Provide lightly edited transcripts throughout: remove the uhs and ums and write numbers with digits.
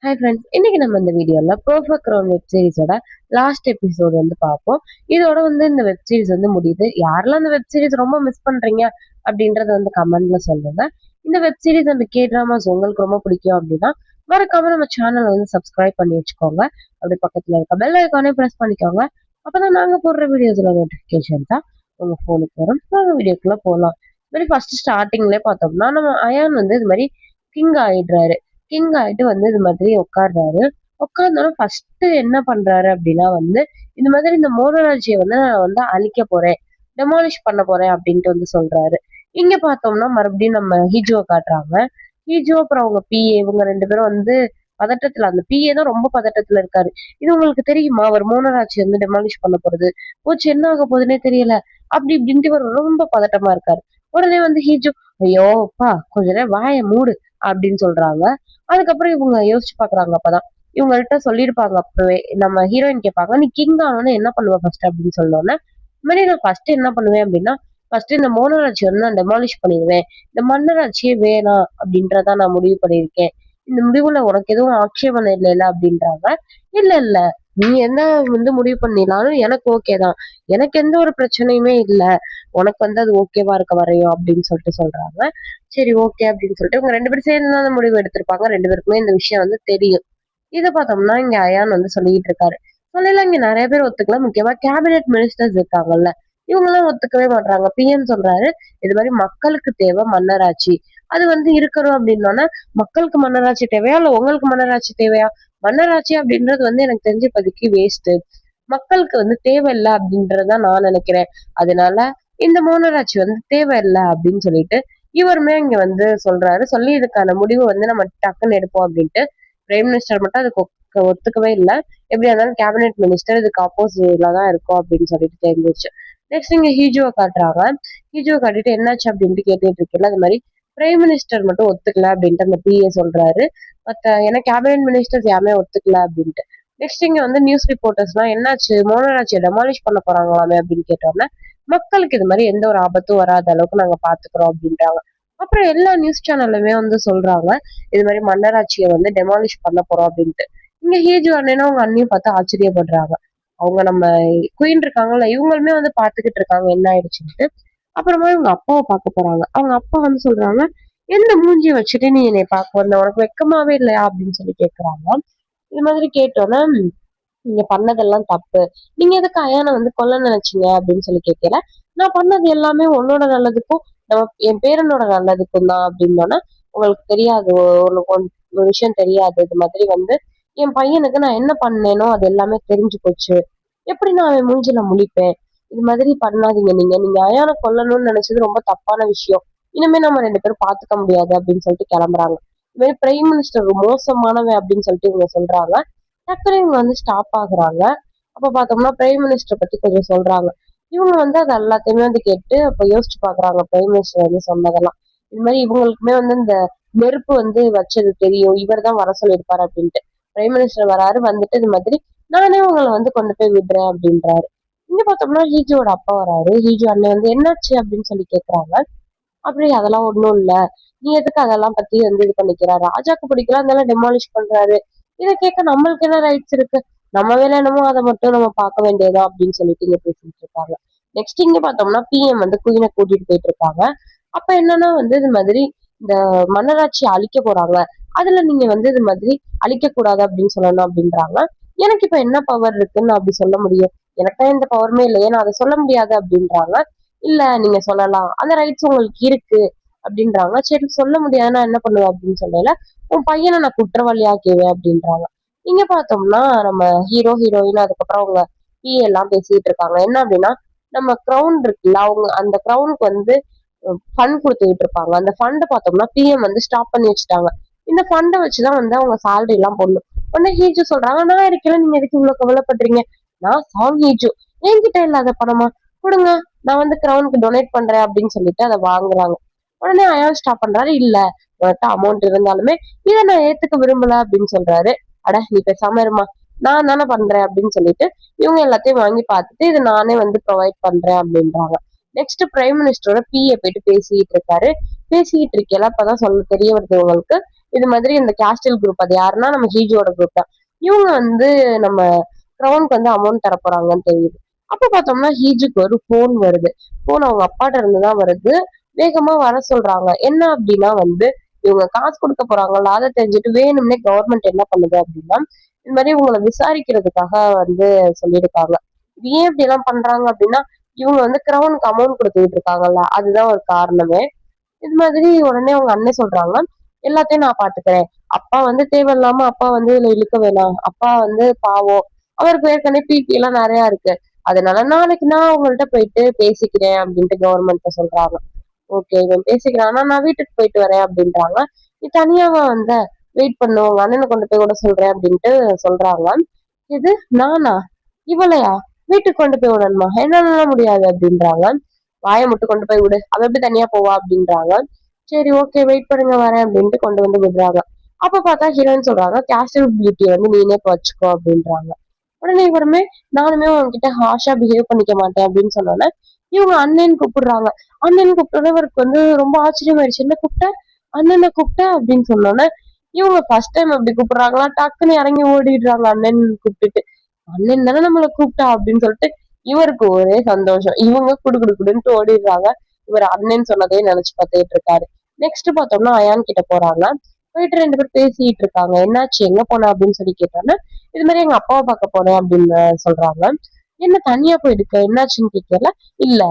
Hi friends, இன்னைக்கு நம்ம இந்த வீடியோல பெர்ஃபெக்ட் கிரவுன் வெப் சீரிஸோட லாஸ்ட் எபிசோடு பார்ப்போம். இதோட இந்த வெப் சீரிஸ் முடியுது. யாரெல்லாம் இந்த வெப் சீரிஸ் ரொம்ப மிஸ் பண்றீங்க அப்படின்றத கமெண்ட்ல சொல்லுங்க. இந்த வெப் சீரிஸ் அந்த கே டிராமாஸ் உங்களுக்கு ரொம்ப பிடிக்கும் அப்படின்னா மறக்காம நம்ம சேனல் சப்ஸ்கிரைப் பண்ணி வச்சுக்கோங்க. அப்படி பக்கத்துல இருக்க பெல் ஐக்கானே பிரஸ் பண்ணிக்கோங்க. அப்பதான் நாங்க போடுற வீடியோஸ்ல நோட்டிபிகேஷன் தான் உங்க போனுக்கு வரும். நாங்க வீடியோக்குள்ள போகலாம். இது மாதிரி ஃபர்ஸ்ட் ஸ்டார்டிங்லேயே பார்த்தோம்னா நம்ம அயான் இது மாதிரி கிங் ஆயிடுறாரு. கிங் ஆயிட்டு இது மாதிரி உட்கார்றாரு. உட்கார்ந்தாலும் ஃபர்ஸ்ட் என்ன பண்றாரு அப்படின்னா இந்த மாதிரி இந்த மோனோலஜியை நான் அழிக்க போறேன், டெமாலிஷ் பண்ண போறேன் அப்படின்ட்டு சொல்றாரு. இங்க பார்த்தோம்னா மறுபடியும் நம்ம ஹீஜோவை காட்டுறாங்க. ஹீஜோ அப்புறம் அவங்க பிஏ இவங்க ரெண்டு பேரும் பதட்டத்துல, அந்த பிஏ தான் ரொம்ப பதட்டத்துல இருக்காரு. இது உங்களுக்கு தெரியுமா, அவர் மோனராட்சி டெமாலிஷ் பண்ண போறது, போச்சு என்ன ஆக போகுதுன்னே தெரியல அப்படி இப்படின்ட்டு இவர் ரொம்ப பதட்டமா இருக்காரு. உடனே ஹீஜோ, ஐயோ அப்பா கொஞ்ச நேரம் வாயை மூடு அப்படின்னு சொல்றாங்க. அதுக்கப்புறம் இவங்க யோசிச்சு பாக்குறாங்க. அப்பதான் இவங்கள்ட்ட சொல்லியிருப்பாங்க. அப்பவே நம்ம ஹீரோயின் கேட்பாங்க, நீ கிங் ஆனோன்னு என்ன பண்ணுவ ஃபர்ஸ்ட் அப்படின்னு சொன்னோன்னே, இந்த மாதிரி நான் ஃபர்ஸ்ட் என்ன பண்ணுவேன் அப்படின்னா, ஃபர்ஸ்ட் இந்த மோனராட்சி நான் டெமாலிஷ் பண்ணிடுவேன், இந்த மன்னராட்சியே வேணாம் அப்படின்றதான் நான் முடிவு பண்ணியிருக்கேன், இந்த முடிவுல உனக்கு எதுவும் ஆட்சேபனை இல்லைல்ல அப்படின்றாங்க. இல்ல இல்ல, நீ என்ன முடிவு பண்ணிடலாலும் எனக்கு ஓகே தான், எனக்கு எந்த ஒரு பிரச்சனையுமே இல்ல, உனக்கு அது ஓகேவா இருக்க வரையும் அப்படின்னு சொல்றாங்க. சரி ஓகே அப்படின்னு சொல்லிட்டு இவங்க ரெண்டு பேரும் சேர்ந்து தான் முடிவு எடுத்திருப்பாங்க. ரெண்டு பேருக்குமே இந்த விஷயம் தெரியும். இதை பார்த்தோம்னா இங்க அயான் சொல்லிட்டு இருக்காரு. சொல்லல இங்க நிறைய பேர் ஒத்துக்கல, முக்கியமா கேபினெட் மினிஸ்டர்ஸ் இருக்காங்கல்ல, இவங்க எல்லாம் ஒத்துக்கவே மாட்டாங்க. பிஎம் சொல்றாரு, இது மாதிரி மக்களுக்கு தேவை மன்னராட்சி, அது இருக்கணும் அப்படின்னோன்னா, மக்களுக்கு மன்னராட்சி தேவையா இல்ல உங்களுக்கு மன்னராட்சி தேவையா, மன்னராட்சி அப்படின்றது எனக்கு தெரிஞ்ச இப்போதைக்கு வேஸ்ட், மக்களுக்கு தேவையில்லை அப்படின்றதுதான் நான் நினைக்கிறேன். அதனால இந்த மோனராட்சி தேவையில்லை அப்படின்னு சொல்லிட்டு இவருமே இங்க சொல்றாரு. சொல்லி இதுக்கான முடிவு நம்ம டக்குன்னு எடுப்போம் அப்படின்ட்டு. பிரைம் மினிஸ்டர் மட்டும் அதுக்கு ஒத்துக்கவே இல்லை. எப்படியா இருந்தாலும் கேபினெட் மினிஸ்டர் இதுக்கு ஆப்போசிட்ல தான் இருக்கும் அப்படின்னு சொல்லிட்டு தெரிஞ்சிருச்சு. நெக்ஸ்ட் இங்க ஹீஜோவை காட்டுறாங்க. ஹீஜோவை காட்டிட்டு என்னாச்சு அப்படின்ட்டு கேட்டுட்டு இருக்கல, அது மாதிரி பிரைம் மினிஸ்டர் மட்டும் ஒத்துக்கல அப்படின்ட்டு அந்த பிஏ சொல்றாரு. ஏன்னா கேபினெட் மினிஸ்டர்ஸ் யாருமே ஒத்துக்கல அப்படின்ட்டு. நெக்ஸ்ட் இங்க நியூஸ் ரிப்போர்ட்டர்ஸ் எல்லாம் என்னாச்சு, மோனராட்சியை டெமாலிஷ் பண்ண போறாங்களாமே அப்படின்னு கேட்டோம்னா, மக்களுக்கு இது மாதிரி எந்த ஒரு ஆபத்தும் வராத அளவுக்கு நாங்க பாத்துக்கிறோம் அப்படின்றாங்க. அப்புறம் எல்லா நியூஸ் சேனல்லுமே சொல்றாங்க, இது மாதிரி மன்னராட்சியை டெமாலிஷ் பண்ண போறோம் அப்படின்ட்டு. இங்க ஹீஜோ அண்ணனும் அவங்க அண்ணியும் பார்த்து ஆச்சரியப்படுறாங்க. அவங்க நம்ம குயின் இருக்காங்கல்ல, இவங்களுமே பாத்துக்கிட்டு இருக்காங்க என்ன ஆயிடுச்சுன்ட்டு. அப்புறமா இவங்க அப்பாவை பார்க்க போறாங்க. அவங்க அப்பா சொல்றாங்க, எந்த மூஞ்சிய வச்சுட்டு நீ என்னை பார்க்க வந்த, உனக்கு வெக்கமாவே இல்லையா அப்படின்னு சொல்லி கேக்குறாங்க. இது மாதிரி கேட்டோன்னா, நீங்க பண்ணதெல்லாம் தப்பு, நீங்க எதுக்கு அயானை கொல்ல நினைச்சீங்க அப்படின்னு சொல்லி கேட்கல, நான் பண்ணது எல்லாமே உன்னோட நல்லதுக்கும் நம்ம என் பேரனோட நல்லதுக்கும் தான் அப்படின்னோன்னா, உங்களுக்கு தெரியாது, ஒரு விஷயம் தெரியாது, இது மாதிரி என் பையனுக்கு நான் என்ன பண்ணேனோ அது எல்லாமே தெரிஞ்சு போச்சு, எப்படி நான் அவன் மூஞ்சில முழிப்பேன், இது மாதிரி பண்ணாதீங்க, நீங்க நீங்க அயானை கொல்லணும்னு நினைச்சது ரொம்ப தப்பான விஷயம், இனிமே நம்ம ரெண்டு பேரும் பாத்துக்க முடியாது அப்படின்னு சொல்லிட்டு கிளம்புறாங்க. இது மாதிரி பிரைம் மினிஸ்டர் மோசமானவன் அப்படின்னு சொல்லிட்டு இவங்க சொல்றாங்க. டக்குனு இவங்க ஸ்டாப் ஆகுறாங்க. அப்ப பார்த்தோம்னா பிரைம் மினிஸ்டர் பத்தி கொஞ்சம் சொல்றாங்க. இவங்க அது எல்லாத்தையுமே கேட்டு அப்ப யோசிச்சு பாக்குறாங்க. பிரைம் மினிஸ்டர் சொன்னதெல்லாம் இது மாதிரி இவங்களுக்குமே இந்த நெருப்பு வச்சது தெரியும், இவர் தான் வர சொல்லியிருப்பாரு அப்படின்ட்டு. பிரைம் மினிஸ்டர் வராரு, வந்துட்டு இது மாதிரி நானே உங்களை கொண்டு போய் விடுறேன் அப்படின்றாரு. இங்க பார்த்தோம்னா ஹீஜோட அப்பா வராரு. ஹீஜோ அண்ணன் என்னாச்சு அப்படின்னு சொல்லி கேக்குறாங்க. அப்படி அதெல்லாம் ஒண்ணும் இல்ல, நீ எதுக்கு அதெல்லாம் பத்தி இது பண்ணிக்கிற, ராஜாக்கு பிடிக்கலாம் அதெல்லாம் டெமாலிஷ் பண்றாரு, இதை கேட்க நம்மளுக்கு என்ன ரைட்ஸ் இருக்கு, நம்ம வேலை என்னமோ அதை மட்டும் நம்ம பார்க்க வேண்டியதா அப்படின்னு சொல்லிட்டு இங்க பேசிட்டு இருக்காங்க. நெக்ஸ்ட் இங்க பார்த்தோம்னா பிஎம் குயினை கூட்டிட்டு போயிட்டு இருக்காங்க. அப்ப என்னன்னா இது மாதிரி இந்த மன்னராட்சியை அழிக்க போறாங்க, அதுல நீங்க இது மாதிரி அழிக்க கூடாது அப்படின்னு சொல்லணும் அப்படின்றாங்க. எனக்கு இப்ப என்ன பவர் இருக்குன்னு நான் அப்படி சொல்ல முடியும், எனக்கா எந்த பவருமே இல்லையே, நான் அதை சொல்ல முடியாது அப்படின்றாங்க. இல்ல நீங்க சொல்லலாம், அந்த ரைட்ஸ் உங்களுக்கு இருக்கு அப்படின்றாங்க. சரி சொல்ல முடியாதுன்னா என்ன பண்ணுவேன் அப்படின்னு சொல்லல, உன் பையனை நான் குற்றவாளியாக்குவேன் அப்படின்றாங்க. இங்க பார்த்தோம்னா நம்ம ஹீரோ ஹீரோயின் அதுக்கப்புறம் அவங்க பிஏ எல்லாம் பேசிட்டு இருக்காங்க. என்ன அப்படின்னா, நம்ம கிரவுன் இருக்குல்ல, அவங்க அந்த கிரவுனுக்கு ஃபண்ட் கொடுத்துக்கிட்டு இருப்பாங்க. அந்த ஃபண்ட் பார்த்தோம்னா பிஎம் ஸ்டாப் பண்ணி வச்சுட்டாங்க. இந்த ஃபண்டை வச்சுதான் அவங்க சேலரி எல்லாம் போடணும். உடனே ஹீஜோ சொல்றாங்க, நான் இருக்கல, நீங்க எதுக்கு இவ்வளவு கவலைப்படுறீங்க, நான் சாங் ஹீஜோ, என்கிட்ட இல்லாத பணமா கொடுங்க, நான் கிரவுனுக்கு டொனேட் பண்றேன் அப்படின்னு சொல்லிட்டு அதை வாங்குறாங்க. உடனே அயான் ஸ்டாப் பண்றாரு, இல்ல உனக்கு அமௌண்ட் இருந்தாலுமே இதை நான் ஏத்துக்க விரும்பல அப்படின்னு சொல்றாரு. அட நீ பேசாம இருமா, நான் தானே பண்றேன் அப்படின்னு சொல்லிட்டு இவங்க எல்லாத்தையும் வாங்கி பார்த்துட்டு இது நானே ப்ரொவைட் பண்றேன் அப்படின்றாங்க. நெக்ஸ்ட் பிரைம் மினிஸ்டரோட பிஏ போயிட்டு பேசிட்டு இருக்காரு. பேசிட்டு இருக்கல அப்பதான் சொல்ல தெரிய வருது உங்களுக்கு, இது மாதிரி இந்த கேஸ்டில் குரூப், அது யாருன்னா நம்ம ஹீஜோட குரூப் தான். இவங்க வந்து நம்ம கிரவுனுக்கு வந்து அமௌண்ட் தர போறாங்கன்னு தெரியுது. அப்ப பார்த்தோம்னா ஹீஜுக்கு ஒரு போன் வருது. போன் அவங்க அப்பாட்ட இருந்துதான் வருது. வேகமா வர சொல்றாங்க. என்ன அப்படின்னா வந்து இவங்க காசு கொடுக்க போறாங்கல்ல, அதை தெரிஞ்சுட்டு வேணும்னே கவர்மெண்ட் என்ன பண்ணுது அப்படின்னா இது மாதிரி இவங்களை விசாரிக்கிறதுக்காக வந்து சொல்லியிருக்காங்க. இது ஏன் இப்படி எல்லாம் பண்றாங்க அப்படின்னா இவங்க வந்து கிரவுனுக்கு அமௌண்ட் கொடுத்துட்டு இருக்காங்கல்ல, அதுதான் ஒரு காரணமே. இது மாதிரி உடனே அவங்க அண்ணன் சொல்றாங்க, எல்லாத்தையும் நான் பாத்துக்கிறேன். அப்பா வந்து தேவையில்லாம அப்பா வந்து இதுல இழுக்க வேணாம். அப்பா வந்து பாவம், அவருக்கு ஏற்கனவே பிபி எல்லாம் நிறைய இருக்கு. அதனால நாளைக்கு நான் உங்கள்ட்ட போயிட்டு பேசிக்கிறேன் அப்படின்ட்டு கவர்மெண்ட்ட சொல்றாங்க. ஓகே, இவன் பேசிக்கிறான், ஆனா நான் வீட்டுக்கு போயிட்டு வரேன் அப்படின்றாங்க. நீ தனியாவா வந்த, வெயிட் பண்ணு, உங்க அண்ணனை கொண்டு போய் கூட சொல்றேன் அப்படின்ட்டு சொல்றாங்க. இது நானா, இவளையா வீட்டுக்கு கொண்டு போய் விடணுமா, என்னால முடியாது அப்படின்றாங்க. வாயை மட்டும் கொண்டு போய் விடு, அவ எப்படி தனியா போவா அப்படின்றாங்க. சரி ஓகே, வெயிட் பண்ணுங்க வரேன் அப்படின்ட்டு கொண்டு வந்து விடுறாங்க. அப்ப பார்த்தா ஹீரோயின் சொல்றாங்க, கேஸ்டல் பியூட்டியை வந்து நீனே வச்சுக்கோ அப்படின்றாங்க. உடனே இவருமே நானுமே உங்ககிட்ட ஹாஷா பிஹேவ் பண்ணிக்க மாட்டேன் அப்படின்னு சொன்னோன்னே இவங்க அண்ணன் கூப்பிடுறாங்க. அண்ணன் கூப்பிட்டோன்னே இவருக்கு வந்து ரொம்ப ஆச்சரியமாயிடுச்சு. என்ன கூப்பிட்ட, அண்ணனை கூப்பிட்ட அப்படின்னு சொன்னோன்னே இவங்க ஃபர்ஸ்ட் டைம் அப்படி கூப்பிடுறாங்களா, டக்குன்னு இறங்கி ஓடிடுறாங்க அண்ணன் கூப்பிட்டுட்டு. அண்ணன் தானே நம்மளை கூப்பிட்டா அப்படின்னு சொல்லிட்டு இவருக்கு ஒரே சந்தோஷம். இவங்க குடுக்குடுன்னு ஓடிடுறாங்க. இவர் அண்ணன் சொன்னதே நினைச்சு பார்த்துட்டு இருக்காரு. நெக்ஸ்ட் பார்த்தோம்னா அயான் கிட்ட போறாங்க. போயிட்டு ரெண்டு பேரும் பேசிட்டு இருக்காங்க. என்னாச்சு, எங்க போன அப்படின்னு சொல்லி கேட்டாங்க. இது மாதிரி எங்க அப்பாவை பார்க்க போறேன் அப்படின்னு சொல்றாங்க. என்ன தனியா போயிருக்கு, என்னாச்சுன்னு கேட்கல. இல்ல,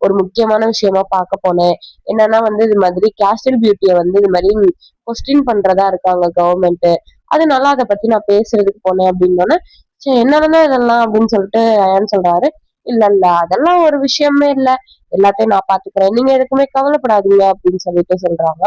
ஒரு முக்கியமான விஷயமா பார்க்க போனேன். என்னன்னா வந்து இது மாதிரி கேஸ்டல் பியூட்டிய வந்து இது மாதிரி கொஸ்டின் பண்றதா இருக்காங்க கவர்மெண்ட். அதனால அதை பத்தி நான் பேசுறதுக்கு போனேன் அப்படின்னோடனே சரி என்னதான் இதெல்லாம் அப்படின்னு சொல்லிட்டு அயான் சொல்றாரு. இல்ல இல்ல, அதெல்லாம் ஒரு விஷயமே இல்ல, எல்லாத்தையும் நான் பாத்துக்கிறேன், நீங்க எதுக்குமே கவலைப்படாதீங்க அப்படின்னு சொல்லிட்டு சொல்றாங்க.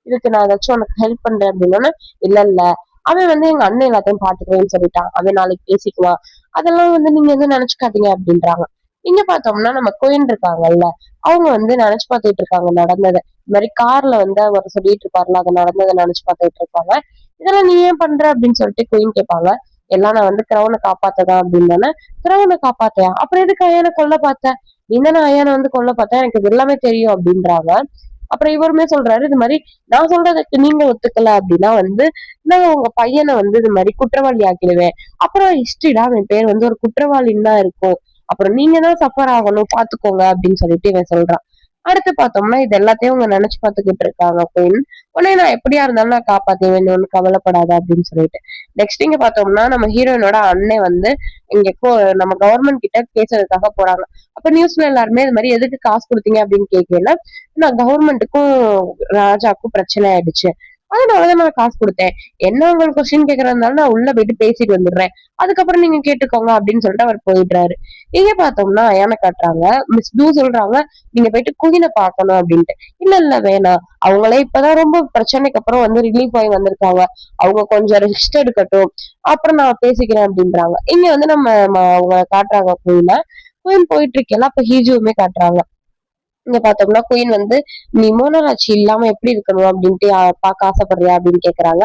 இதுக்கு நான் ஏதாச்சும் உனக்கு ஹெல்ப் பண்றேன் அப்படின்னா இல்ல இல்ல, அவன் வந்து எங்க அண்ணன் எல்லாத்தையும் பாத்துக்கிறேன்னு சொல்லிட்டான், அவன் நாளைக்கு பேசிக்குவான், அதெல்லாம் வந்து நீங்க எதுவும் நினைச்சுக்காதீங்க அப்படின்றாங்க. இங்க பார்த்தோம்னா நம்ம கோயின் இருக்காங்கல்ல, அவங்க வந்து நினைச்சு பார்த்துட்டு இருக்காங்க நடந்ததை. இந்த மாதிரி கார்ல வந்து அவர் சொல்லிட்டு இருப்பாருல, அதை நடந்ததை நினைச்சு பார்த்துட்டு இருக்காங்க. இதெல்லாம் நீ ஏன் பண்ற அப்படின்னு சொல்லிட்டு கோயின் கேட்பாங்க. எல்லாம் நான் வந்து கிரவனை காப்பாத்ததான் அப்படின்னு. கிரவனை காப்பாத்தையா, அப்புறம் எதுக்கு அய்யானை கொல்ல பார்த்த, நீ தானே அய்யானை வந்து கொல்ல பார்த்தா, எனக்கு இது எல்லாமே தெரியும் அப்படின்றாங்க. அப்புறம் இவருமே சொல்றாரு, இது மாதிரி நான் சொல்றதுக்கு நீங்க ஒத்துக்கல அப்படின்னா வந்து நான் உங்க பையனை வந்து இது மாதிரி குற்றவாளி ஆக்கிடுவேன். அப்புறம் ஹிஸ்டரிடா அவன் பேர் வந்து ஒரு குற்றவாளின்னு தான் இருக்கும், அப்புறம் நீங்க தான் சஃபர் ஆகணும் பாத்துக்கோங்க அப்படின்னு சொல்லிட்டு இவன் சொல்றான். அடுத்து பார்த்தோம்னா இது எல்லாத்தையும் அவங்க நினைச்சு பார்த்துக்கிட்டு இருக்காங்க பெண். உடனே நான் எப்படியா இருந்தாலும் நான் காப்பாத்துவேன், ஒண்ணு கவலைப்படாத அப்படின்னு சொல்லிட்டு. நெக்ஸ்ட் இங்க பார்த்தோம்னா நம்ம ஹீரோயினோட அண்ணன் வந்து இங்க நம்ம கவர்மெண்ட் கிட்ட பேசுறதுக்காக போறாங்க. அப்ப நியூஸ்ல எல்லாருமே இது மாதிரி எதுக்கு காசு கொடுத்தீங்க அப்படின்னு கேட்கல. நான் கவர்மெண்ட்டுக்கும் ராஜாக்கும் பிரச்சனை ஆயிடுச்சு, அதனாலதான் நான் காசு கொடுத்தேன். என்ன உங்களுக்கு கொஸ்டின் கேக்குறதுனால நான் உள்ள போயிட்டு பேசிட்டு வந்துடுறேன், அதுக்கப்புறம் நீங்க கேட்டுக்கோங்க அப்படின்னு சொல்லிட்டு அவர் போயிடுறாரு. இங்க பார்த்தோம்னா அயானை காட்டுறாங்க. மிஸ் டூ சொல்றாங்க, நீங்க போயிட்டு குயினை பார்க்கணும் அப்படின்ட்டு. இல்ல இல்ல வேணாம், அவங்களே இப்பதான் ரொம்ப பிரச்சனைக்கு அப்புறம் வந்து ரிலீஃப் ஆகி வந்திருக்காங்க, அவங்க கொஞ்சம் ரெஸ்ட் எடுக்கட்டும், அப்புறம் நான் பேசிக்கிறேன் அப்படின்றாங்க. இங்க வந்து நம்ம அவங்க காட்டுறாங்க குயினை. குயின் போயிட்டு இருக்கல, அப்ப ஹீஜுவுமே காட்டுறாங்க. இங்க பார்த்தோம்னா குயின் வந்து நீ மோனராட்சி இல்லாம எப்படி இருக்கணும் அப்படின்ட்டு பார்க்க ஆசைப்படுறியா அப்படின்னு கேக்குறாங்க.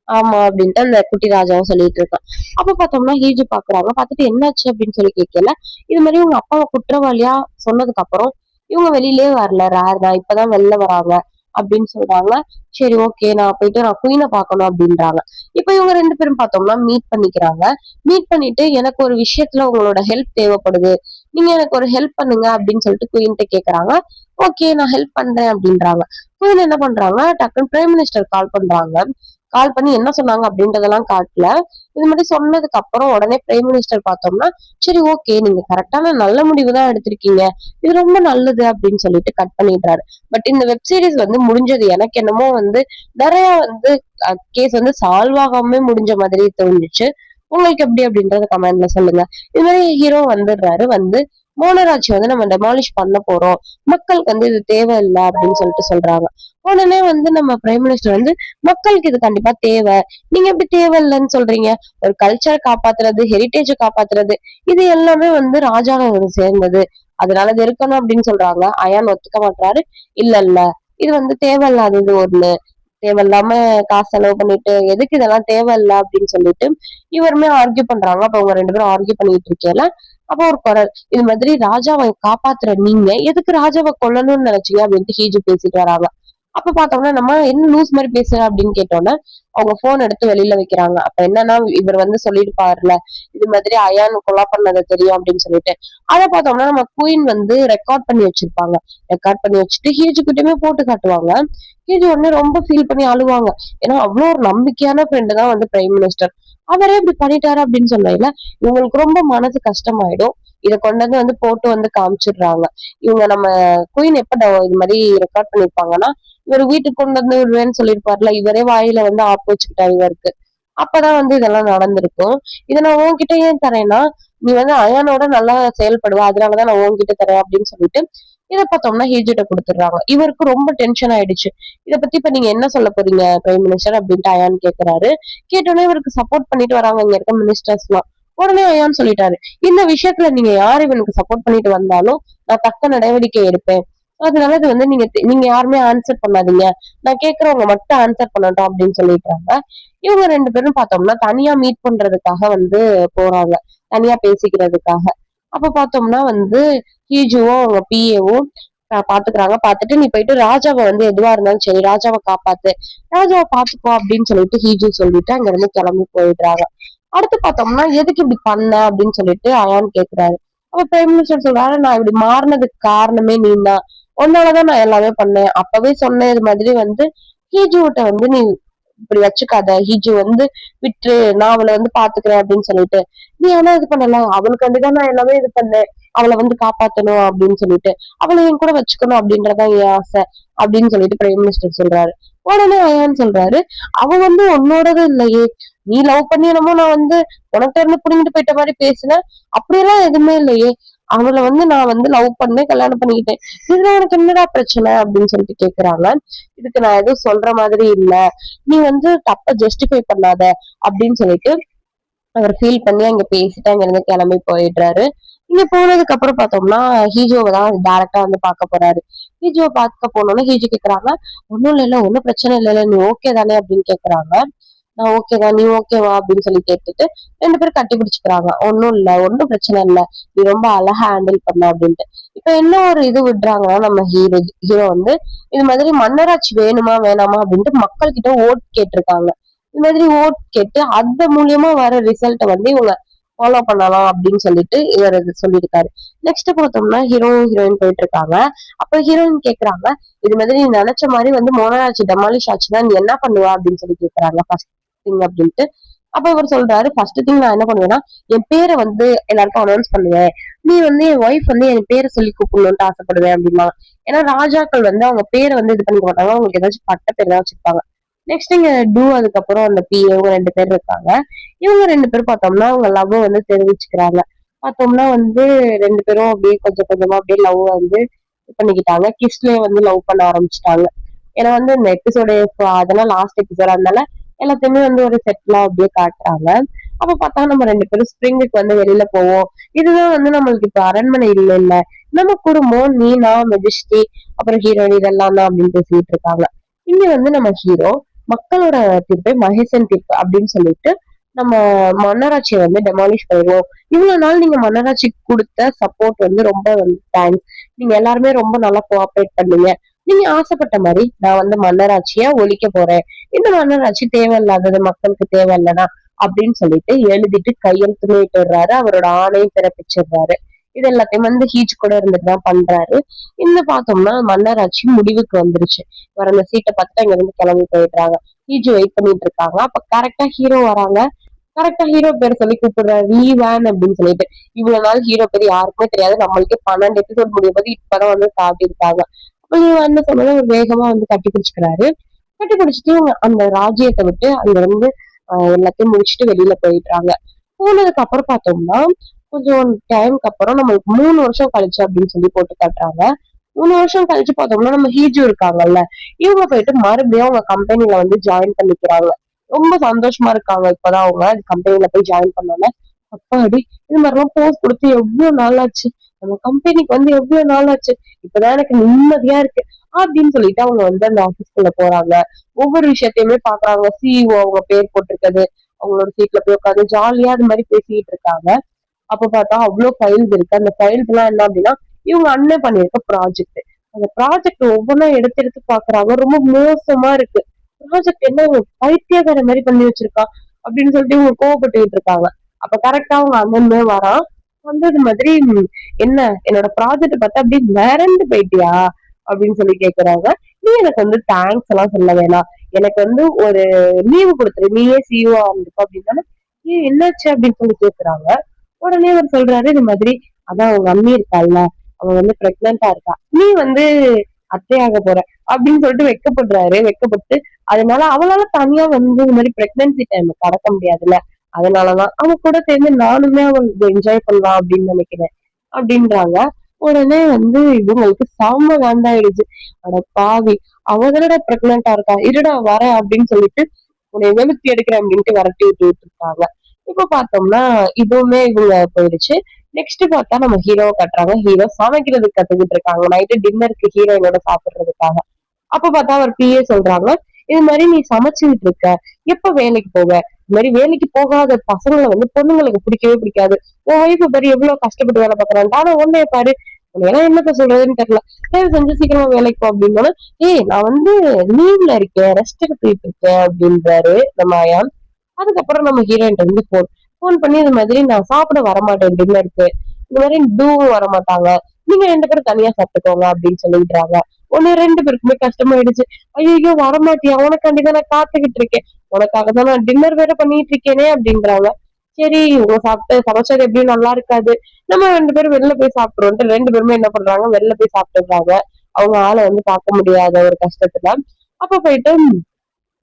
ஆமா அப்படின்ட்டு அந்த குட்டி ராஜாவும் சொல்லிட்டு இருக்கான். அப்ப பார்த்தோம்னா ஹீஜு பாக்குறாங்க. பார்த்துட்டு என்னாச்சு அப்படின்னு சொல்லி கேட்கல. இது மாதிரி உங்க அப்பாவை குற்றவாளியா சொன்னதுக்கு அப்புறம் இவங்க வெளியிலயே வரல, ரேர் தான், இப்பதான் வெளில வராங்க அப்படின்னு சொல்றாங்க. சரி ஓகே, நான் போயிட்டு நான் குயினை பார்க்கணும் அப்படின்றாங்க. இப்ப இவங்க ரெண்டு பேரும் பார்த்தோம்னா மீட் பண்ணிக்கிறாங்க. மீட் பண்ணிட்டு எனக்கு ஒரு விஷயத்துல உங்களோட ஹெல்ப் தேவைப்படுது, நீங்க எனக்கு ஒரு ஹெல்ப் பண்ணுங்க அப்படின்னு சொல்லிட்டு குயின்ட்ட கேக்குறாங்க. ஓகே நான் ஹெல்ப் பண்றேன் அப்படின்றாங்க. குயின் என்ன பண்றாங்க, டக்குன்னு பிரைம் மினிஸ்டர் கால் பண்றாங்க. கால் பண்ணி என்ன சொன்னாங்க அப்படின்றதெல்லாம் காட்டல. இது மாதிரி சொன்னதுக்கு அப்புறம் உடனே பிரைம் மினிஸ்டர் பார்த்தோம்னா சரி ஓகே, நீங்க கரெக்டான நல்ல முடிவு தான் எடுத்திருக்கீங்க, இது ரொம்ப நல்லது அப்படின்னு சொல்லிட்டு கட் பண்ணிடுறாரு. பட் இந்த வெப் சீரிஸ் வந்து முடிஞ்சது எனக்கு என்னமோ வந்து நிறைய வந்து கேஸ் வந்து சால்வ் ஆகாம முடிஞ்ச மாதிரி தோணுச்சு. உங்களுக்கு எப்படி அப்படின்றத கமெண்ட்ல சொல்லுங்க. இது மாதிரி ஹீரோ வந்துடுறாரு. வந்து மோனராட்சி வந்து நம்ம டெமாலிஷ் பண்ண போறோம், மக்களுக்கு வந்து இது தேவையில்லை அப்படின்னு சொல்லிட்டு சொல்றாங்க. உடனே வந்து நம்ம பிரைம் மினிஸ்டர் வந்து மக்களுக்கு இது கண்டிப்பா தேவை, நீங்க எப்படி தேவையில்லைன்னு சொல்றீங்க, ஒரு கல்ச்சரை காப்பாத்துறது, ஹெரிட்டேஜை காப்பாத்துறது, இது எல்லாமே வந்து ராஜாங்க சேர்ந்தது, அதனால இது இருக்கணும் அப்படின்னு சொல்றாங்க. அயான் ஒத்துக்க மாட்டாரு. இல்ல இல்ல, இது வந்து தேவையில்லாதது ஒண்ணு, தேவையில்லாம காசு செலவு பண்ணிட்டு எதுக்கு இதெல்லாம் தேவையில்ல அப்படின்னு சொல்லிட்டு இவருமே ஆர்கியூ பண்றாங்க. அப்ப அவங்க ரெண்டு பேரும் ஆர்கியூ பண்ணிட்டு இருக்கேல, அப்ப ஒரு குரல், இது மாதிரி ராஜாவை காப்பாத்துற நீங்க எதுக்கு ராஜாவை கொல்லணும்னு நினைச்சீங்க அப்படின்ட்டு ஹீஜு பேசிட்டு வராங்க. அப்ப பார்த்தோம்னா நம்ம என்ன லூஸ் மாதிரி பேசுற அப்படின்னு கேட்டோம்னா அவங்க போன் எடுத்து வெளியில வைக்கிறாங்க. அப்ப என்னன்னா இவர் வந்து சொல்லிருப்பாருல, இது மாதிரி அயான் கொலை பண்ணது தெரியும் அப்படின்னு சொல்லிட்டு. அத பார்த்தோம்னா நம்ம குயின் வந்து ரெக்கார்ட் பண்ணி வச்சிருப்பாங்க. ரெக்கார்ட் பண்ணி வச்சுட்டு ஹியூஜ் கிட்டயுமே போட்டு காட்டுவாங்க. ஹியூஜ் உடனே ரொம்ப ஃபீல் பண்ணி அழுவாங்க. ஏன்னா அவ்வளவு ஒரு நம்பிக்கையான ஃப்ரெண்டு தான் வந்து பிரைம் மினிஸ்டர். அவரே இப்படி பண்ணிட்டாரு அப்படின்னு சொன்னதுல இவங்களுக்கு ரொம்ப மனசு கஷ்டமாயிடும். இத கொண்டு வந்து போட்டு வந்து காமிச்சிடுறாங்க. இவங்க நம்ம குயின் எப்ப இது மாதிரி ரெக்கார்ட் பண்ணிருப்பாங்கன்னா, இவர் வீட்டுக்கு கொண்டு வந்து விடுவேன்னு சொல்லியிருப்பாருல, இவரே வாயில வந்து ஆப்பு வச்சுக்கிட்டாரு இவருக்கு. அப்பதான் வந்து இதெல்லாம் நடந்திருக்கும். இத நான் உன்கிட்ட ஏன் தரேன்னா, நீ வந்து அயானோட நல்லா செயல்படுவ. அதனாலதான் நான் உன்கிட்ட தரேன் அப்படின்னு சொல்லிட்டு, இத பார்த்தோம்னா ஹேஜிட்ட குடுத்துடுறாங்க. இவருக்கு ரொம்ப டென்ஷன் ஆயிடுச்சு. இத பத்தி இப்ப நீங்க என்ன சொல்ல போறீங்க பிரைம் மினிஸ்டர் அப்படின்ட்டு அயான் கேக்குறாரு. கேட்டோன்னே இவருக்கு சப்போர்ட் பண்ணிட்டு வராங்க இங்க இருக்க மினிஸ்டர்ஸ்லாம். உடனே அயான் சொல்லிட்டாரு, இந்த விஷயத்துல நீங்க யார் இவனுக்கு சப்போர்ட் பண்ணிட்டு வந்தாலும் நான் தக்க நடவடிக்கை எடுப்பேன். அதனால இது வந்து நீங்க யாருமே ஆன்சர் பண்ணாதீங்க. நான் கேக்குறவங்க மட்டும் ஆன்சர் பண்ணட்டும் அப்படின்னு சொல்லிட்டாங்க. இவங்க 2 பேரும் பார்த்தோம்னா தனியா மீட் பண்றதுக்காக வந்து போறாங்க. தனியா பேசிக்கிறதுக்காக. அப்ப பார்த்தோம்னா வந்து ஹீஜுவும் அவங்க பிஏவும் பாத்துக்கிறாங்க. பாத்துட்டு நீ போயிட்டு ராஜாவ வந்து எதுவா இருந்தாலும் சரி ராஜாவ காப்பாத்து. ராஜாவ பாத்துக்கோ அப்படின்னு சொல்லிட்டு ஹீஜு சொல்லிட்டு அங்க இருந்து கிளம்பி போயிடுறாங்க. அடுத்து பார்த்தோம்னா எதுக்கு இப்படி பண்ண அப்படின்னு சொல்லிட்டு அயான் கேக்குறாரு. அப்ப பிரைம் மினிஸ்டர் சொல்றாரு, நான் இப்படி மாறினதுக்கு காரணமே நீதான். உன்னாலதான் நான் எல்லாமே பண்ணேன். அப்பவே சொன்னேன் இது மாதிரி வந்து ஹீஜுகிட்ட வந்து நீ இப்படி வச்சுக்காத. ஹீஜு வந்து விட்டுரு. நான் அவளை வந்து பாத்துக்கிறேன் அப்படின்னு சொல்லிட்டு. நீ ஆனா இது பண்ணல. அவளுக்கு வந்துதான் நான் எல்லாமே இது பண்ணேன். அவளை வந்து காப்பாத்தணும் அப்படின்னு சொல்லிட்டு. அவளை என் கூட வச்சுக்கணும் அப்படின்றதான் என் ஆசை அப்படின்னு சொல்லிட்டு பிரைம் மினிஸ்டர் சொல்றாரு. உடனே அயான் சொல்றாரு, அவ வந்து உன்னோடது இல்லையே. நீ லவ் பண்ணி என்னமோ நான் வந்து உனக்கு இருந்து புடிங்கிட்டு போயிட்ட மாதிரி பேசினேன். அப்படியெல்லாம் எதுவுமே இல்லையே. அவளை வந்து நான் வந்து லவ் பண்ணேன், கல்யாணம் பண்ணிக்கிட்டேன். இதுல உனக்கு என்னடா பிரச்சனை அப்படின்னு சொல்லிட்டு கேக்குறாங்க. இதுக்கு நான் எதுவும் சொல்ற மாதிரி இல்ல. நீ வந்து தப்ப ஜஸ்டிஃபை பண்ணாத அப்படின்னு சொல்லிட்டு அவர் ஃபீல் பண்ணி அங்க பேசிட்டு அங்க இருந்து கிளம்பி போயிடுறாரு. இங்க போனதுக்கு அப்புறம் பார்த்தோம்னா ஹீஜோவை தான் டைரக்டா வந்து பார்க்க போறாரு. ஹீஜோவை பார்க்க போனோம்னா ஹீஜோ கேக்குறாங்க, ஒண்ணும் இல்ல ஒண்ணும் பிரச்சனை இல்ல நீ ஓகே தானே அப்படின்னு கேக்குறாங்க. நான் ஓகே தான் நீ ஓகேவா அப்படின்னு சொல்லி கேட்டுட்டு 2 பேரும் கட்டி பிடிச்சுக்கிறாங்க. ஒண்ணும் இல்ல ஒண்ணும் பிரச்சனை இல்ல, நீ ரொம்ப அழகா ஹேண்டில் பண்ண அப்படின்ட்டு. இப்ப என்ன ஒரு இது விடுறாங்கன்னா நம்ம ஹீரோ வந்து இது மாதிரி மன்னராட்சி வேணுமா வேணாமா அப்படின்ட்டு மக்கள் கிட்ட ஓட் கேட்டிருக்காங்க. இது மாதிரி ஓட் கேட்டு அது மூலியமா வர ரிசல்ட்ட வந்து இவங்க ஃபாலோ பண்ணலாம் அப்படின்னு சொல்லிட்டு இவர் சொல்லியிருக்காரு. நெக்ஸ்ட் பார்த்தோம்னா ஹீரோயின் போயிட்டு இருக்காங்க. அப்ப ஹீரோயின் கேக்குறாங்க, இது மாதிரி நீ நினைச்ச மாதிரி வந்து மோனராட்சி டெமாலிஷ் ஆச்சுன்னா நீ என்ன பண்ணுவ அப்படின்னு சொல்லி கேக்குறாங்க ஃபர்ஸ்ட் திங் அப்படின்ட்டு. அப்ப இவர் சொல்றாரு, ஃபர்ஸ்ட் திங் நான் என்ன பண்ணுவேன்னா என் பேரை வந்து எல்லாருக்கும் அனௌன்ஸ் பண்ணுவேன். நீ வந்து என் ஒய்ஃப் வந்து என் பேரை சொல்லி கூப்பிடணும்னு ஆசைப்படுவேன் அப்படின்னா. ஏன்னா ராஜாக்கள் வந்து அவங்க பேரை வந்து இது பண்ணிக்க மாட்டாங்க. அவங்களுக்கு ஏதாச்சும் பட்ட பேர் தான் வச்சிருப்பாங்க. நெக்ஸ்ட் இங்க டூ அதுக்கப்புறம் அந்த பி இவங்க 2 பேர் இருக்காங்க. இவங்க 2 பேரும் பார்த்தோம்னா அவங்க லவ் வந்து தெரிவிச்சுக்கிறாங்க. பார்த்தோம்னா வந்து 2 பேரும் அப்படியே கொஞ்சம் கொஞ்சமா அப்படியே லவ் வந்து இது பண்ணிக்கிட்டாங்க. கிஸ்லயே வந்து லவ் பண்ண ஆரம்பிச்சுட்டாங்க. ஏன்னா வந்து இந்த எபிசோடு அதெல்லாம் லாஸ்ட் எபிசோட் அதனால எல்லாத்தையுமே வந்து ஒரு செட்டிலா அப்படியே காட்டுறாங்க. அப்ப பார்த்தா நம்ம 2 பேரும் ஸ்ப்ரிங்குக்கு வந்து வெளியில போவோம். இதுதான் வந்து நம்மளுக்கு இப்ப அரண்மனை இல்ல நம்ம குடும்பம் நீ நான் மெஜஸ்டி அப்புறம் ஹீரோயின் இதெல்லாம் தான் அப்படின்னு பேசிட்டு இருக்காங்க. இங்க வந்து நம்ம ஹீரோ மக்களோட தீர்ப்பை மகேசன் தீர்ப்பு அப்படின்னு சொல்லிட்டு நம்ம மன்னராட்சியை வந்து டெமாலிஷ் பண்ணிடுவோம். இவ்வளவு நாள் நீங்க மன்னராட்சிக்கு கொடுத்த சப்போர்ட் வந்து ரொம்ப வந்து தேங்க்ஸ். நீங்க எல்லாருமே ரொம்ப நல்லா கோஆப்ரேட் பண்ணீங்க. நீங்க ஆசைப்பட்ட மாதிரி நான் வந்து மன்னராட்சிய ஒழிக்க போறேன். இந்த மன்னராட்சி தேவையில்லாதது மக்களுக்கு தேவையில்லனா அப்படின்னு சொல்லிட்டு எழுதிட்டு கையெழுத்துமே இட்டுறாரு. அவரோட ஆணையும் பிறப்பிச்சிடுறாரு. இது எல்லாத்தையும் வந்து ஹீச் கூட இருந்துட்டு தான் பண்றாரு. இன்னும் பார்த்தோம்னா மன்னராட்சி முடிவுக்கு வந்துருச்சு. வர அந்த சீட்டை பார்த்துட்டு அங்க இருந்து கிளம்பி போயிடுறாங்க. ஹீஜ் வெயிட் பண்ணிட்டு இருக்காங்க. அப்ப கரெக்டா ஹீரோ வராங்க. கரெக்டா ஹீரோ பேர் சொல்லி கூப்பிடுறாரு லீ வேன் அப்படின்னு சொல்லிட்டு. இவ்வளவு நாள் ஹீரோ பேர் யாருக்குமே தெரியாது. நம்மளுக்கே 12 எபிசோட் முடியும் போது இப்பதான் வந்து காட்டியிருக்காங்க. அப்ப லீ வேன் சொன்னதை ஒரு வேகமா வந்து கட்டி பிடிச்சுக்கிறாரு. கட்டி பிடிச்சிட்டு அந்த ராஜ்யத்தை விட்டு அங்க இருந்து எல்லாத்தையும் முடிச்சுட்டு வெளியில போயிடுறாங்க. போனதுக்கு அப்புறம் பார்த்தோம்னா கொஞ்சம் டைம்க்கு அப்புறம் நம்மளுக்கு 3 வருஷம் கழிச்சு அப்படின்னு சொல்லி போட்டு காட்டுறாங்க. 3 வருஷம் கழிச்சு பார்த்தோம்னா நம்ம ஹீஜு இருக்காங்கல்ல, இவங்க போயிட்டு மறுபடியும் அவங்க கம்பெனில வந்து ஜாயின் பண்ணிக்கிறாங்க. ரொம்ப சந்தோஷமா இருக்காங்க. இப்பதான் அவங்க கம்பெனில போய் ஜாயின் பண்ணாங்க. அப்பாடி இது மாதிரிலாம் போஸ்ட் கொடுத்து எவ்வளவு நாள் ஆச்சு, நம்ம கம்பெனிக்கு வந்து எவ்வளவு நாள் ஆச்சு, இப்பதான் எனக்கு நிம்மதியா இருக்கு அப்படின்னு சொல்லிட்டு அவங்க வந்து அந்த ஆபீஸ்க்குள்ள போறாங்க. ஒவ்வொரு விஷயத்தையுமே பாக்குறாங்க. சிஇஓ அவங்க பேர் போட்டிருக்கிறது, அவங்களோட சீட்ல போய் உட்காந்து ஜாலியா அது மாதிரி பேசிட்டு இருக்காங்க. அப்ப பார்த்தா அவ்வளவு ஃபைல்ஸ் இருக்கு. அந்த ஃபைல்ஸ் எல்லாம் என்ன அப்படின்னா இவங்க அண்ணன் பண்ணிருக்க ப்ராஜெக்ட். அந்த ப்ராஜெக்ட் ஒவ்வொன்றா எடுத்து எடுத்து பாக்குறாங்க. ரொம்ப மோசமா இருக்கு. ப்ராஜெக்ட் என்ன இவன் பைத்தியக்கார மாதிரி பண்ணி வச்சிருக்கான் அப்படின்னு சொல்லிட்டு இவங்க கோவப்பட்டுக்கிட்டு இருக்காங்க. அப்ப கரெக்டா அவங்க அண்ணனுமே வரான். வந்தது மாதிரி என்ன என்னோட ப்ராஜெக்ட் பார்த்தா அப்படியே மிரண்டு போயிட்டியா அப்படின்னு சொல்லி கேக்குறாங்க. நீ எனக்கு வந்து தேங்க்ஸ் எல்லாம் சொல்ல வேணாம். எனக்கு வந்து ஒரு லீவு கொடுத்துரு. நீயே சிஇஓ இருந்துக்கோ அப்படின்னா ஏன் என்னாச்சு அப்படின்னு சொல்லி கேக்குறாங்க. உடனே அவர் சொல்றாரு இந்த மாதிரி அதான் அவங்க அண்ணி இருக்காள்ல அவ வந்து பிரெக்னெண்டா இருக்கா. நீ வந்து அத்தையாக போற அப்படின்னு சொல்லிட்டு வெக்கப்படுறாரு. வெக்கப்பட்டு அதனால அவளால தனியா வந்து இந்த மாதிரி பிரெக்னன்சி டைம் கடக்க முடியாதுல்ல. அதனாலதான் அவ கூட சேர்ந்து நானுமே அவளுக்கு என்ஜாய் பண்ணலாம் அப்படின்னு நினைக்கிறேன் அப்படின்றாங்க. உடனே வந்து இவங்களுக்கு செம்ம காண்டாயிடுச்சு. அட பாவி அவங்களோட பிரெக்னெண்டா இருக்கா இருடா வர அப்படின்னு சொல்லிட்டு உன்னை வெளுத்தி எடுக்கிறேன் அப்படின்ட்டு விரட்டி விட்டு இருக்காங்க. இப்ப பார்த்தோம்னா இதுவுமே இவங்க போயிடுச்சு. நெக்ஸ்ட் பார்த்தா நம்ம ஹீரோவை கட்டுறாங்க. ஹீரோ சமைக்கிறதுக்கு கத்துக்கிட்டு இருக்காங்க. நைட்டு டின்னருக்கு ஹீரோயினோட சாப்பிடுறதுக்காக. அப்ப பார்த்தா அவர் பிஏ சொல்றாங்க இது மாதிரி நீ சமைச்சுக்கிட்டு இருக்க எப்ப வேலைக்கு போவ. இது மாதிரி வேலைக்கு போகாத பசங்களை வந்து பொண்ணுங்களுக்கு பிடிக்கவே பிடிக்காது. உன் ஒய்ஃபை பாரு எவ்வளவு கஷ்டப்பட்டு வேலை பார்க்கறான். ஆனா உன்னைய பாரு உன்னையெல்லாம் என்னத்த சொல்றதுன்னு தெரியல. தயவு செஞ்சு சீக்கிரமா வேலைக்கு போ அப்படின்னா ஏய் நான் வந்து லீவ்ல இருக்கேன் ரெஸ்ட் எடுத்துட்டு இருக்கேன் அப்படின்றாரு நம்ம அயான். அதுக்கப்புறம் நம்ம ஹீரோயின் வந்து போன் பண்ணி இந்த மாதிரி நான் சாப்பிட வரமாட்டேன் டின்னருக்கு. இந்த மாதிரி டூவும் வரமாட்டாங்க. நீங்க 2 பேரும் தனியா சாப்பிட்டுக்கோங்க அப்படின்னு சொல்லிடுறாங்க. ஒண்ணு 2 பேருக்குமே கஷ்டமாயிடுச்சு. ஐயோ வரமாட்டியா உனக்காண்டிதான் நான் காத்துக்கிட்டு இருக்கேன். உனக்காக தான் நான் டின்னர் வேற பண்ணிட்டு இருக்கேனே அப்படின்றாங்க. சரி இவங்க சாப்பிட்டு சமைச்சது எப்படியும் நல்லா இருக்காது. நம்ம 2 பேரும் வெளில போய் சாப்பிடுறோம்ட்டு 2 பேருமே என்ன பண்றாங்க வெளில போய் சாப்பிட்டுறாங்க. அவங்க ஆளை வந்து பார்க்க முடியாத ஒரு கஷ்டத்துல. அப்ப போயிட்டு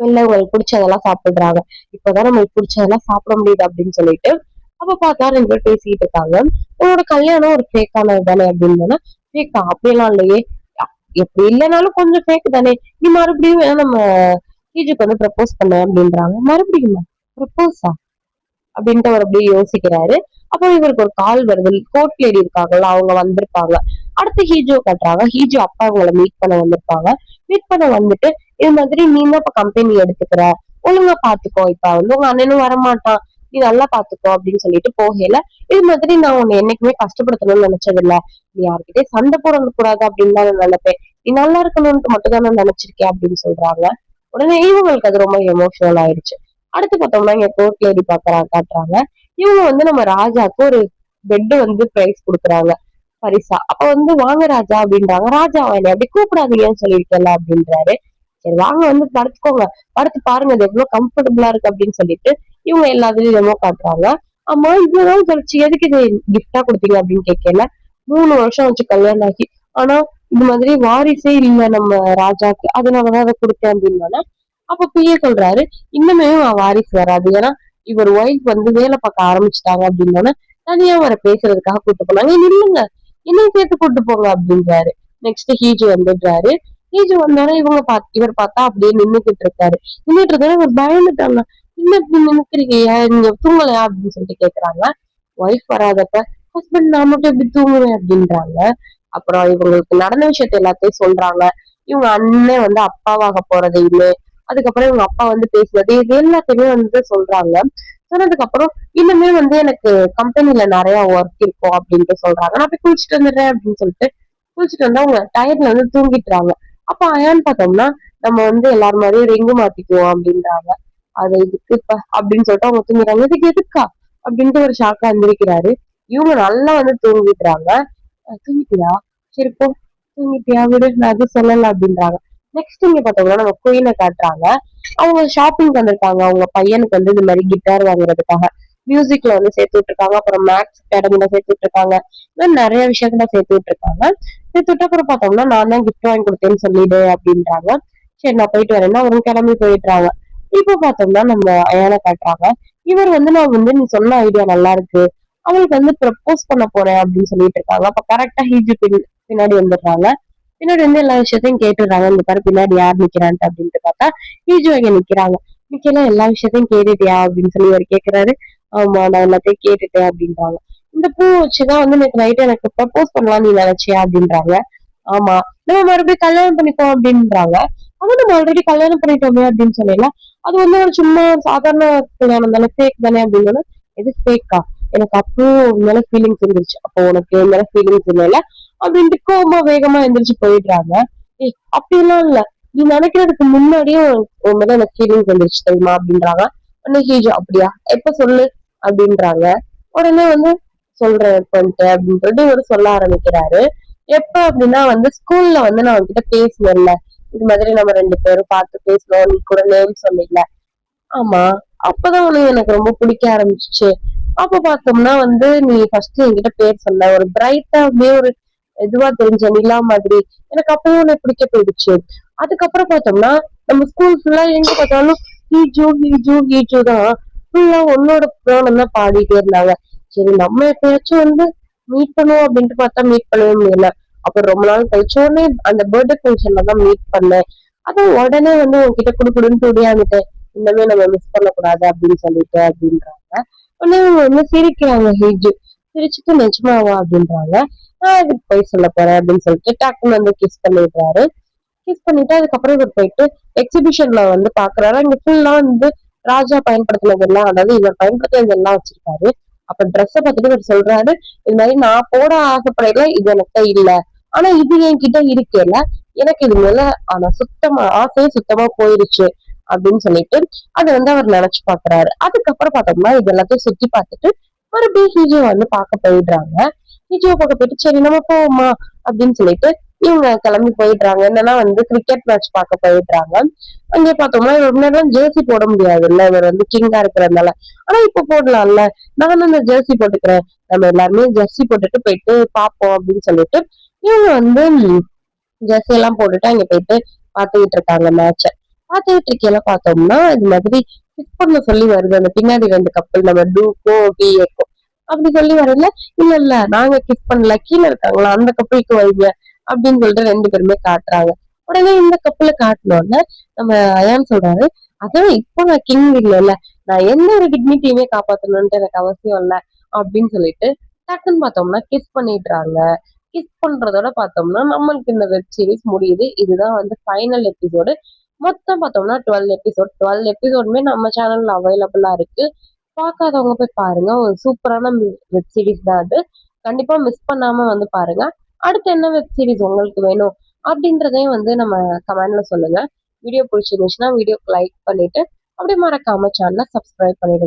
இல்ல உங்களுக்கு பிடிச்சதெல்லாம் சாப்பிடுறாங்க. இப்பதான் நம்மளுக்கு பிடிச்சதெல்லாம் சாப்பிட முடியுது அப்படின்னு சொல்லிட்டு அப்ப பார்த்தா 2 பேர் பேசிட்டு இருக்காங்க. உன்னோட கல்யாணம் ஒரு ஃபேக்கானது தானே அப்படின்னா ஃபேக்கா அப்படியெல்லாம் இல்லையே. எப்படி இல்லைனாலும் கொஞ்சம் ஃபேக் தானே. நீ மறுபடியும் வேணா நம்ம கீஜுக்கு வந்து ப்ரப்போஸ் பண்ண அப்படின்றாங்க. மறுபடியுமா ப்ரப்போஸா அப்படின்ட்டு அவர் அப்படியே யோசிக்கிறாரு. அப்போ இவருக்கு ஒரு கால் வருது. கோர்ட் லேடி இருக்காங்கல்ல அவங்க வந்திருப்பாங்க. அடுத்து ஹீஜோ கட்டுறாங்க. ஹீஜோ அப்பா அவங்கள மீட் பண்ண வந்திருப்பாங்க. மீட் பண்ண வந்துட்டு இது மாதிரி நீ தான் இப்ப கம்பெனி எடுத்துக்கிற ஒழுங்கா பாத்துக்கோ. இப்ப வந்து உங்க அண்ணனும் வரமாட்டான். நீ நல்லா பாத்துக்கோ அப்படின்னு சொல்லிட்டு போகல. இது மாதிரி நான் உன்னை என்னைக்குமே கஷ்டப்படுத்தணும்னு நினைச்சது இல்ல. நீ யாருக்கிட்டே சண்டை போடக்கூடாது கூடாது அப்படின்னு தான் நான் நினைப்பேன். நீ நல்லா இருக்கணும்னு மட்டும் தான் நான் நினைச்சிருக்கேன் அப்படின்னு சொல்றாங்க. உடனே இவங்களுக்கு அது ரொம்ப எமோஷனல் ஆயிடுச்சு. அடுத்து பார்த்தோம்னா இங்க கோர்ட் லேடி காட்டுறாங்க. இவங்க வந்து நம்ம ராஜாக்கு ஒரு பெட் வந்து பிரைஸ் கொடுக்குறாங்க பரிசா. அப்ப வந்து வாங்க ராஜா அப்படின்றாங்க. ராஜா என்ன அப்படி கூப்பிடாதீங்கன்னு சொல்லியிருக்கல அப்படின்றாரு. சரி வாங்க வந்து படுத்துக்கோங்க. படுத்து பாருங்க அது எவ்வளவு கம்ஃபர்டபுளா இருக்கு அப்படின்னு சொல்லிட்டு இவங்க எல்லாத்துலயும் டெமோ காட்டுறாங்க. ஆமா இவ்வளவுதான் கழிச்சு எதுக்கு இது கிஃப்டா கொடுத்தீங்க அப்படின்னு கேட்கல. 3 வருஷம் வச்சு கல்யாணம் ஆகி ஆனா இந்த மாதிரி வாரிசே இல்ல நம்ம ராஜாக்கு அதனாலதான் அதை கொடுத்தேன் அப்படின்னா அப்ப பிஏ சொல்றாரு இன்னுமே வாரிசு வராது. ஏன்னா இவர் ஒய்ஃப் வந்து வேலை பார்க்க ஆரம்பிச்சுட்டாங்க அப்படின்னா தனியா வர பேசுறதுக்காக கூட்டு போனாங்க. இல்லைங்க என்னையும் சேர்த்து கூட்டு போங்க அப்படின்றாரு. நெக்ஸ்ட் ஹீஜு வந்துடுறாரு. ஹீஜு வந்தாலும் இவர் பார்த்தா அப்படியே நின்னுகிட்டு இருக்காரு. நின்னுட்டு இருந்தாலும் இவர் பயந்துட்டாங்க. என்ன இப்படி நின்னுக்கிறீங்க நீங்க தூங்கலையா அப்படின்னு சொல்லிட்டு கேக்குறாங்க. ஒய்ஃப் வராதப்ப ஹஸ்பண்ட் நான் மட்டும் எப்படி தூங்குவேன் அப்படின்றாங்க. அப்புறம் இவங்களுக்கு நடந்த விஷயத்த எல்லாத்தையும் சொல்றாங்க. இவங்க அண்ணன் வந்து அப்பாவாக போறதையுமே அதுக்கப்புறம் இவங்க அப்பா வந்து பேசுனது இது எல்லாத்தையுமே வந்து சொல்றாங்க. சொன்னதுக்கு அப்புறம் இன்னுமே வந்து எனக்கு கம்பெனில நிறைய ஒர்க் இருக்கும் அப்படின்ட்டு சொல்றாங்க. நான் போய் குளிச்சுட்டு வந்துடுறேன் அப்படின்னு சொல்லிட்டு குளிச்சுட்டு வந்தா அவங்க டயர்ட்ல வந்து தூங்கிட்டுறாங்க. அப்ப அயான் பார்த்தோம்னா நம்ம வந்து எல்லாரும் மாதிரியும் ரிங்கு மாத்திக்குவோம் அப்படின்றாங்க. அது இதுக்கு இப்ப அப்படின்னு சொல்லிட்டு அவங்க தூங்குறாங்க. இதுக்கு எதுக்கா அப்படின்ட்டு ஒரு ஷாக்கா எந்திரிக்கிறாரு. இவங்க நல்லா வந்து தூங்கிடுறாங்க. தூங்கிட்டியா சரி போ தூங்கிட்டியா விடு நான் அது சொல்லல அப்படின்றாங்க. நெக்ஸ்ட் இங்க பாத்தோம்னா நம்ம குயினை காட்டுறாங்க. அவங்க ஷாப்பிங் வந்திருக்காங்க. அவங்க பையனுக்கு வந்து இந்த மாதிரி கிட்டார் வாங்குறதுக்காக மியூசிக்ல வந்து சேர்த்து விட்டுருக்காங்க. அப்புறம் மேக்ஸ் அகாடமில சேர்த்து விட்டுருக்காங்க. நிறைய விஷயத்துல சேர்த்து விட்டுருக்காங்க. சேர்த்து விட்டு அப்புறம் பார்த்தோம்னா நான் தான் கிஃப்ட் வாங்கி கொடுத்தேன்னு சொல்லிடு அப்படின்றாங்க. சரி நான் போயிட்டு வரேன்னா அவரும் கிளம்பி போயிட்டுறாங்க. இப்ப பார்த்தோம்னா நம்ம அயானை காட்டுறாங்க. இவர் வந்து நான் வந்து நீ சொன்ன ஐடியா நல்லா இருக்கு அவளுக்கு வந்து ப்ரப்போஸ் பண்ண போறேன் அப்படின்னு சொல்லிட்டு இருக்காங்க. அப்ப கரெக்டா ஹீஜு பின்னாடி வந்துடுறாங்க. பின்னாடி வந்து எல்லா விஷயத்தையும் கேட்டுடுறாங்க. இந்த பாரு பின்னாடி யார் நிக்கிறான்ட்டு அப்படின்ட்டு பார்த்தா ஹீஜு அங்க நிக்கிறாங்க. நிக்கலாம் எல்லா விஷயத்தையும் கேட்டுட்டியா அப்படின்னு சொல்லி அவர் கேக்குறாரு. ஆமா நான் எல்லாத்தையும் கேட்டுட்டேன் அப்படின்றாங்க. இந்த பூ வச்சுதான் வந்து நேற்று நைட்டு எனக்கு ப்ரப்போஸ் பண்ணலாம் நீ நினைச்சியா அப்படின்றாங்க. ஆமா நம்ம மறுபடியும் கல்யாணம் பண்ணிப்போம் அப்படின்றாங்க. அதான் நம்ம ஆல்ரெடி கல்யாணம் பண்ணிட்டோமே அப்படின்னு சொல்லல. அது வந்து ஒரு சும்மா சாதாரண கல்யாணம் தானே ஃபேக் தானே அப்படின்னு. எது ஃபேக்கா எனக்கு அப்போ மேல ஃபீலிங்ஸ் இருந்துச்சு. அப்போ உனக்கு மேல ஃபீலிங்ஸ் இல்லைல்ல அப்படின்ட்டு கோவமா வேகமா எந்திரிச்சு போயிடுறாங்க. ஏய் அப்படிலாம் இல்ல, நீ நினைக்கிறதுக்கு முன்னாடியே உன் மேல எனக்கு ஃபீலிங்ஸ் வந்துருச்சு தெரியுமா அப்படின்றாங்க. உடனே ஹீஜோ அப்படியா எப்ப சொல்லு அப்படின்றாங்க. உடனே வந்து சொல்றேன் எப்பன்ட்டு அப்படின்னு சொல்லிட்டு இவரு சொல்ல ஆரம்பிக்கிறாரு. எப்ப அப்படின்னா வந்து ஸ்கூல்ல வந்து நான் உன்கிட்ட பேசினேன்ல, இது மாதிரி நம்ம 2 பேரும் பார்த்து பேசணும், நீ கூட நேம் சொன்னீங்கல்ல. ஆமா. அப்பதான் உன்னை எனக்கு ரொம்ப பிடிக்க ஆரம்பிச்சுச்சு. அப்ப பார்த்தோம்னா வந்து நீ ஃபர்ஸ்ட் என்கிட்ட பேர் சொன்ன. ஒரு பிரைட்டா அப்படியே ஒரு இதுவா தெரிஞ்ச நிலா மாதிரி. எனக்கு அப்பவே உன்னை பிடிக்க போயிடுச்சு. அதுக்கப்புறம் பார்த்தோம்னா, நம்ம ஸ்கூல் ஃபுல்லா எங்க பார்த்தாலும் ஹீஜு, ஹீஜு, ஹீஜு தான். ஃபுல்லா உன்னோட புராணம் தான் பாடிட்டே இருந்தாங்க. சரி நம்ம எப்பயாச்சும் வந்து மீட் பண்ணுவோம் அப்படின்ட்டு பார்த்தா மீட் பண்ணவே முடியல. அப்புறம் ரொம்ப நாள் கழிச்ச உடனே அந்த பர்த்டே ஃபங்க்ஷன்ல தான் மீட் பண்ணேன். அதான் உடனே வந்து உன்கிட்ட குடுக்குடுன்னு ஓடியாந்துட்டேன். இன்னமே நம்ம மிஸ் பண்ணக்கூடாது அப்படின்னு சொல்லிட்டு அப்படின்றாங்க. உடனே இவங்க வந்து சிரிக்கிறாங்க ஹிஜு. சிரிச்சுட்டு நிஜமாவா அப்படின்றாங்க. நான் இதுக்கு போய் சொல்ல போறேன் அப்படின்னு சொல்லிட்டு டக்குன்னு வந்து கிஸ் பண்ணிடுறாரு. கிஸ் பண்ணிட்டு அதுக்கப்புறம் இவர் போயிட்டு எக்ஸிபிஷன்ல வந்து பாக்குறாரு. அங்க ஃபுல்லா வந்து ராஜா பயன்படுத்தினதெல்லாம், அதாவது இவர் பயன்படுத்தினதெல்லாம் வச்சிருக்காரு. அப்ப ட்ரெஸ்ஸ பார்த்துட்டு இவர் சொல்றாரு, இது மாதிரி நான் போட ஆசைப்படையில இது எனக்கு இல்ல. ஆனா இது என்கிட்ட இருக்கேல்ல, எனக்கு இது மேல ஆனா சுத்தமா ஆசையே சுத்தமா போயிருச்சு அப்படின்னு சொல்லிட்டு அத வந்து அவர் நினைச்சு பாக்குறாரு. அதுக்கப்புறம் பார்த்தோம்னா இது எல்லாத்தையும் சுத்தி பார்த்துட்டு மறுபடியும் ஹிஜுவ வந்து பார்க்க போயிடுறாங்க. ஹிஜுவ பார்க்க போயிட்டு சரி நம்ம போவோமா அப்படின்னு சொல்லிட்டு இவங்க கிளம்பி போயிடுறாங்க. என்னன்னா வந்து கிரிக்கெட் மேட்ச் பார்க்க போயிடுறாங்க. அங்கே பார்த்தோம்னா இவர் முன்னாடிலாம் ஜெர்சி போட முடியாதுல்ல, இவர் வந்து கிங்கா இருக்கிறதுனால. ஆனா இப்ப போடலாம்ல, நானும் இந்த ஜெர்சி போட்டுக்கிறேன், நம்ம எல்லாருமே ஜெர்சி போட்டுட்டு போயிட்டு பார்ப்போம் அப்படின்னு சொல்லிட்டு இவங்க வந்து ஜெர்சி எல்லாம் போட்டுட்டு அங்க போயிட்டு பாத்துக்கிட்டு இருக்காங்க மேட்ச. பாத்துக்கிட்டு இருக்கையில பார்த்தோம்னா இது மாதிரி கிஸ் பண்ண சொல்லி வருது. அந்த பின்னாடி 2 கப்பல் நம்ம டூக்கும் பிஏக்கும் அப்படி சொல்லி வரல. இல்ல இல்ல நாங்க கிஸ் பண்ணல, கீழே இருக்காங்களா அந்த கப்பலுக்கு வைங்க அப்படின்னு சொல்லிட்டு 2 பேருமே காட்டுறாங்க. உடனே இந்த கப்பல காட்டினோடனே நம்ம அயான் சொல்றாரு, அதான் இப்போ நான் கிங் இல்லைல்ல, நான் எந்த ஒரு டிக்னிட்டியுமே காப்பாத்தணும்ட்டு எனக்கு அவசியம் இல்ல அப்படின்னு சொல்லிட்டு டக்குன்னு பார்த்தோம்னா கிஸ் பண்ணிடுறாங்க. கிஸ் பண்றதோட பார்த்தோம்னா நம்மளுக்கு இந்த வெப் சீரிஸ் முடியுது. இதுதான் வந்து ஃபைனல் எபிசோடு. மொத்தம் பார்த்தோம்னா 12 எபிசோட். 12 எபிசோடுமே நம்ம சேனல்ல அவைலபிளா இருக்கு. பார்க்காதவங்க போய் பாருங்க. ஒரு சூப்பரான வெப் சீரிஸ் தான் அது. கண்டிப்பா மிஸ் பண்ணாம வந்து பாருங்க. அடுத்து என்ன வெப் சீரிஸ் உங்களுக்கு வேணும் அப்படின்றதையும் வந்து நம்ம கமெண்ட்ல சொல்லுங்க. வீடியோ பிடிச்சிருந்துச்சுன்னா வீடியோக்கு லைக் பண்ணிட்டு அப்படியே மறக்காம சேனலை சப்ஸ்கிரைப் பண்ணிடுங்க.